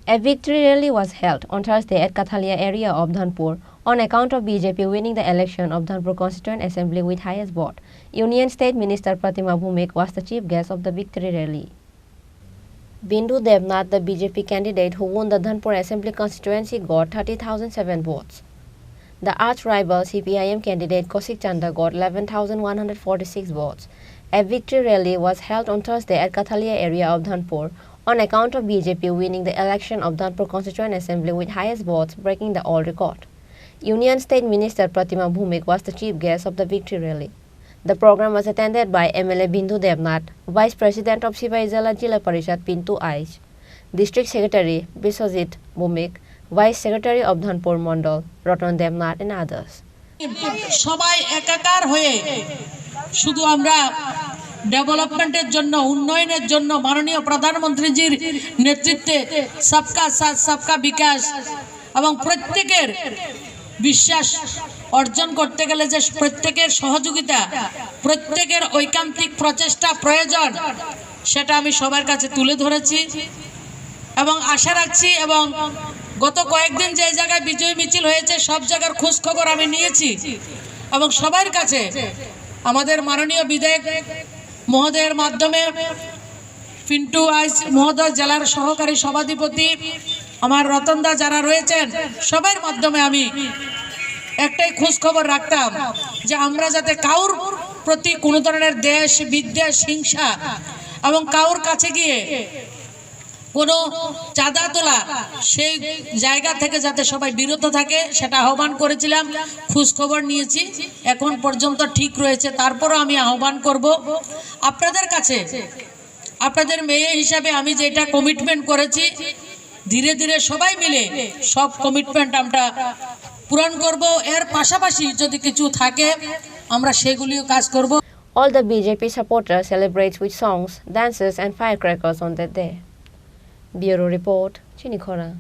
A victory rally was held on Thursday at Kathalia area of Dhanpur on account of BJP winning the election of Dhanpur Constituent Assembly with highest vote. Union State Minister Pratima Bhumik was the chief guest of the victory rally. Bindu Devnath, the BJP candidate who won the Dhanpur Assembly constituency, got 30,007 votes. The arch-rival CPIM candidate Kaushik Chanda got 11,146 votes. A victory rally was held on Thursday at Kathalia area of Dhanpur on account of BJP winning the election of Dhanpur Constituent Assembly with highest votes, breaking the all record. Union State Minister Pratima Bhumik was the chief guest of the victory rally. The program was attended by MLA Bindu Devnath, Vice President of Sivaijala Jila Parishad Pintu Aij, District Secretary Biswajit Bhumik, Vice Secretary of Dhanpur Mandal Ratan Devnath and others. সবাই একাকার হয়ে শুধু আমরা ডেভেলপমেন্টের জন্য উন্নয়নের জন্য মাননীয় প্রধানমন্ত্রীজির নেতৃত্বে সবকা সাথ সবকা বিকাশ এবং প্রত্যেকের বিশ্বাস অর্জন করতে গেলে যে প্রত্যেকের সহযোগিতা প্রত্যেকের ঐকান্তিক প্রচেষ্টা প্রয়োজন সেটা আমি সবার কাছে তুলে ধরেছি এবং আশা রাখছি এবং গত কয়েকদিন যে জায়গায় বিজয় মিছিল হয়েছে সব জায়গার খোঁজ খবর আমি নিয়েছি এবং সবার কাছে আমাদের মাননীয় বিধায়ক মহোদয়ের মাধ্যমে পিন্টু আইস মহোদয় জেলার সহকারী সভাধিপতি আমার রতনদা যারা রয়েছেন সবার মাধ্যমে আমি একটাই খোঁজ খবর রাখতাম যে আমরা যাতে কাউর প্রতি কোনো ধরনের দেশ বিদ্বেষ হিংসা এবং কাউর কাছে গিয়ে কোনো চাঁদা তোলা সেই জায়গা থেকে যাতে সবাই বিরত থাকে সেটা আহ্বান করেছিলাম খোঁজ খবর নিয়েছি এখন পর্যন্ত ঠিক রয়েছে তারপরও আমি আহ্বান করব আপনাদের কাছে আপনাদের মেয়ে হিসাবে আমি যেটা কমিটমেন্ট করেছি ধীরে ধীরে সবাই মিলে সব কমিটমেন্ট আমরা পূরণ করব এর পাশাপাশি যদি কিছু থাকে আমরা সেগুলিও কাজ করব All the BJP supporters celebrate with songs, dances and firecrackers on that day. Bureau Report, Chini Khorang.